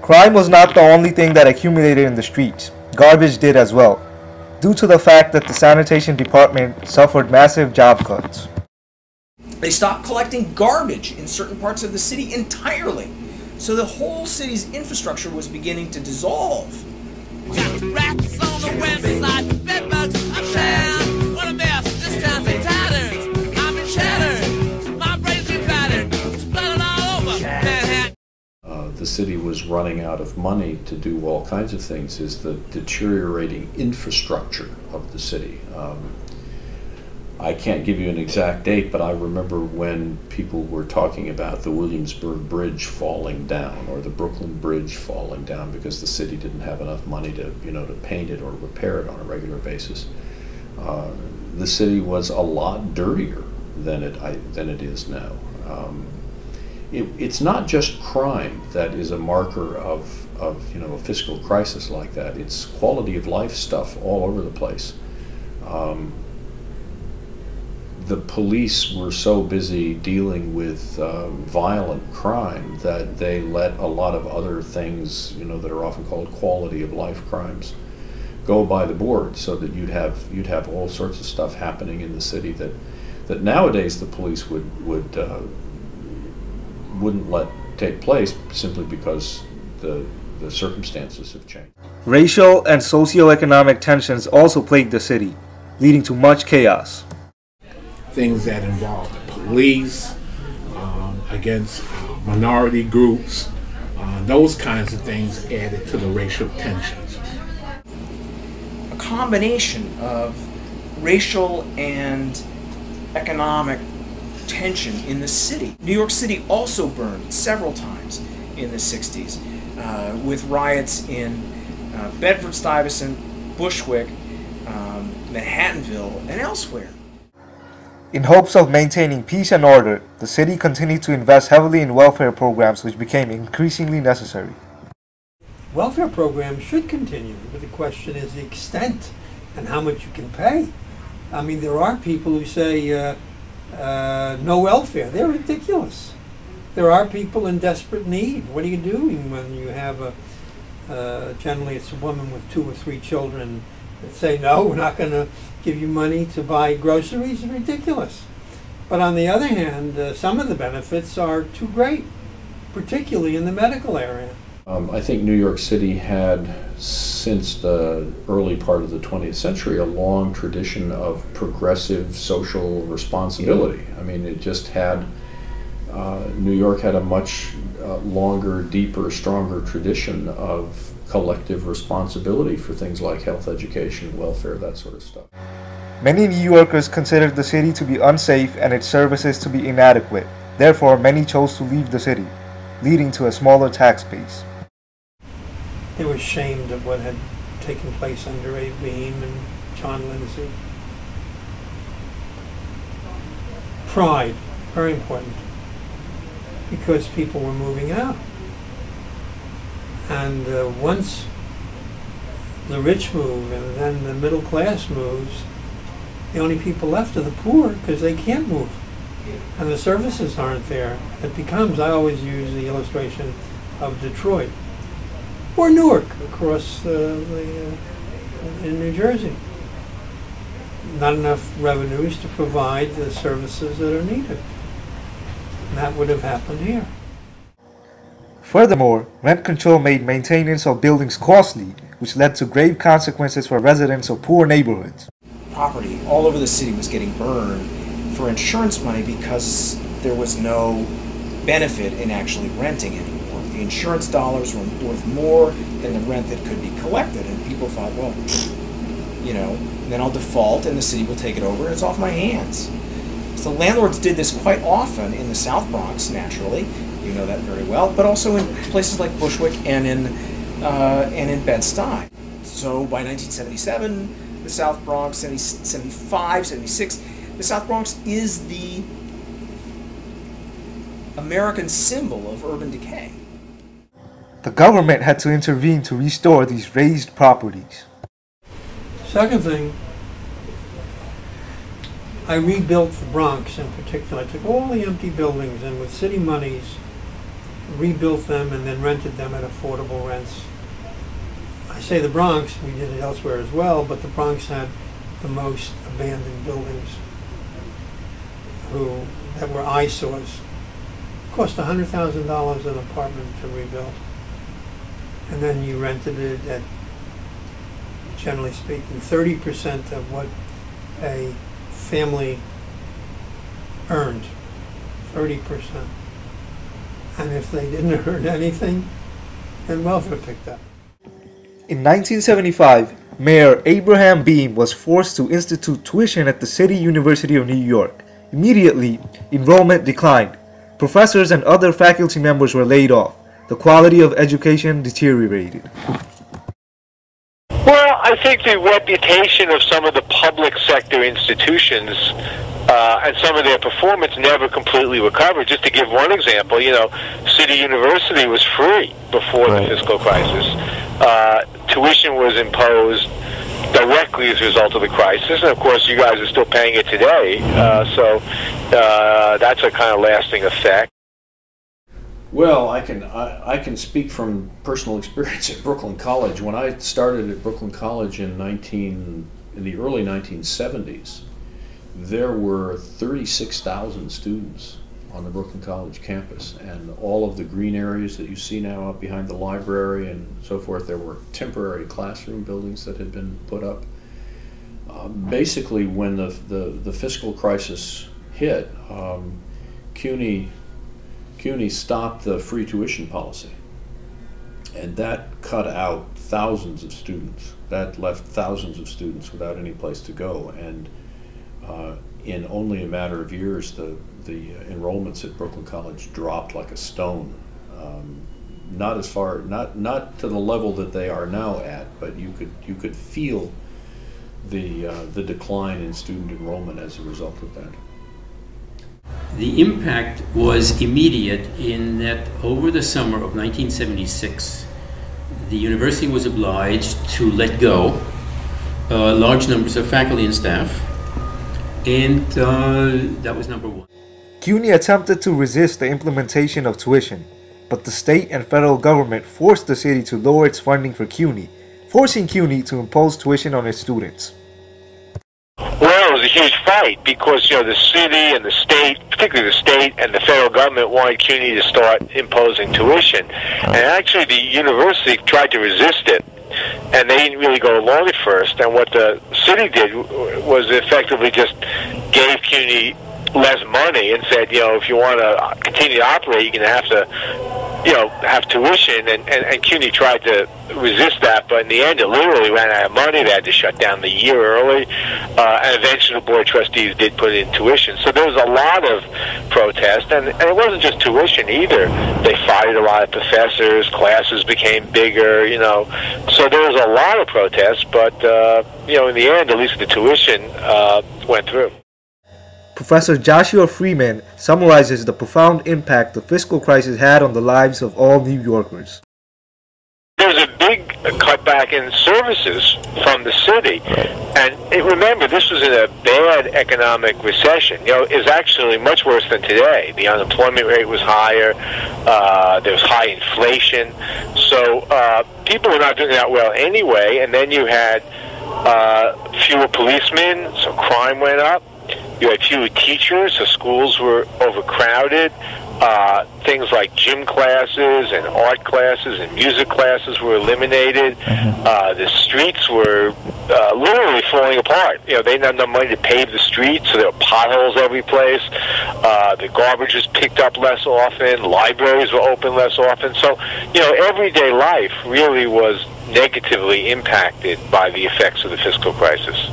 Crime was not the only thing that accumulated in the streets. Garbage did as well, due to the fact that the sanitation department suffered massive job cuts. They stopped collecting garbage in certain parts of the city entirely. So the whole city's infrastructure was beginning to dissolve. Rats on the west side, bedbugs uptown. What a mess, this town's in tatters. I've been shattered, my brain's been battered. Splattered all over Manhattan. The city was running out of money to do all kinds of things, is the deteriorating infrastructure of the city. I can't give you an exact date, but I remember when people were talking about the Williamsburg Bridge falling down or the Brooklyn Bridge falling down because the city didn't have enough money to, to paint it or repair it on a regular basis. The city was a lot dirtier than it is now. It's not just crime that is a marker of a fiscal crisis like that. It's quality of life stuff all over the place. The police were so busy dealing with violent crime that they let a lot of other things, that are often called quality of life crimes, go by the board, so that you'd have all sorts of stuff happening in the city that nowadays the police wouldn't let take place simply because the circumstances have changed. Racial and socioeconomic tensions also plagued the city, leading to much chaos. Things that involve the police against minority groups, those kinds of things added to the racial tensions. A combination of racial and economic tension in the city. New York City also burned several times in the 60s, with riots in Bedford-Stuyvesant, Bushwick, Manhattanville, and elsewhere. In hopes of maintaining peace and order, the city continued to invest heavily in welfare programs, which became increasingly necessary. Welfare programs should continue, but the question is the extent and how much you can pay. I mean, there are people who say no welfare. They're ridiculous. There are people in desperate need. What are you doing when you have generally it's a woman with 2 or 3 children that say, no, we're not going to give you money to buy groceries? It's ridiculous. But on the other hand, some of the benefits are too great, particularly in the medical area. I think New York City had, since the early part of the 20th century, a long tradition of progressive social responsibility. I mean, it just had, New York had a much longer, deeper, stronger tradition of collective responsibility for things like health, education, welfare, that sort of stuff. Many New Yorkers considered the city to be unsafe and its services to be inadequate. Therefore, many chose to leave the city, leading to a smaller tax base. They were ashamed of what had taken place under Abe Beame and John Lindsay. Pride, very important, because people were moving out. And once the rich move and then the middle class moves, the only people left are the poor because they can't move. And the services aren't there. It becomes, I always use the illustration of Detroit or Newark across in New Jersey. Not enough revenues to provide the services that are needed. And that would have happened here. Furthermore, rent control made maintenance of buildings costly, which led to grave consequences for residents of poor neighborhoods. Property all over the city was getting burned for insurance money because there was no benefit in actually renting anymore. The insurance dollars were worth more than the rent that could be collected, and people thought, well, then I'll default and the city will take it over and it's off my hands. So landlords did this quite often in the South Bronx, naturally. You know that very well, but also in places like Bushwick and in Bed-Stuy. So by 1977, the South Bronx, 75, 76, the South Bronx is the American symbol of urban decay. The government had to intervene to restore these razed properties. Second thing, I rebuilt the Bronx in particular. I took all the empty buildings and with city monies rebuilt them and then rented them at affordable rents. I say the Bronx, we did it elsewhere as well, but the Bronx had the most abandoned buildings that were eyesores. It cost $100,000 an apartment to rebuild. And then you rented it at, generally speaking, 30% of what a family earned. 30%. And if they didn't earn anything, then welfare picked up. In 1975, Mayor Abraham Beame was forced to institute tuition at the City University of New York. Immediately, enrollment declined. Professors and other faculty members were laid off. The quality of education deteriorated. Well, I think the reputation of some of the public sector institutions and some of their performance never completely recovered. Just to give one example, City University was free before the fiscal crisis. Tuition was imposed directly as a result of the crisis, and of course you guys are still paying it today, so that's a kind of lasting effect. Well, I can speak from personal experience at Brooklyn College. When I started at Brooklyn College in the early 1970s, there were 36,000 students on the Brooklyn College campus, and all of the green areas that you see now up behind the library and so forth, there were temporary classroom buildings that had been put up. Basically, when the fiscal crisis hit, CUNY stopped the free tuition policy, and that cut out thousands of students. That left thousands of students without any place to go, and in only a matter of years, the enrollments at Brooklyn College dropped like a stone. Not as far, not to the level that they are now at, but you could feel the decline in student enrollment as a result of that. The impact was immediate in that over the summer of 1976, the university was obliged to let go large numbers of faculty and staff, and that was number one. CUNY attempted to resist the implementation of tuition, but the state and federal government forced the city to lower its funding for CUNY, forcing CUNY to impose tuition on its students. Well, it was a huge fight because, the city and the state, particularly the state and the federal government, wanted CUNY to start imposing tuition. And actually the university tried to resist it, and they didn't really go along at first. And what the city did was effectively just gave CUNY less money and said, if you want to continue to operate, you're going to have to, have tuition. And CUNY tried to resist that, but in the end, it literally ran out of money. They had to shut down the year early, and eventually the Board of Trustees did put in tuition. So there was a lot of protest, and it wasn't just tuition either. They fired a lot of professors, classes became bigger, so there was a lot of protest, but, in the end, at least the tuition went through. Professor Joshua Freeman summarizes the profound impact the fiscal crisis had on the lives of all New Yorkers. There was a big cutback in services from the city. And remember, this was in a bad economic recession. It was actually much worse than today. The unemployment rate was higher. There was high inflation. So people were not doing that well anyway. And then you had fewer policemen, so crime went up. You had fewer teachers, so schools were overcrowded. Things like gym classes and art classes and music classes were eliminated. The streets were literally falling apart. They didn't have enough money to pave the streets, so there were potholes every place. The garbage was picked up less often. Libraries were open less often. So, everyday life really was negatively impacted by the effects of the fiscal crisis.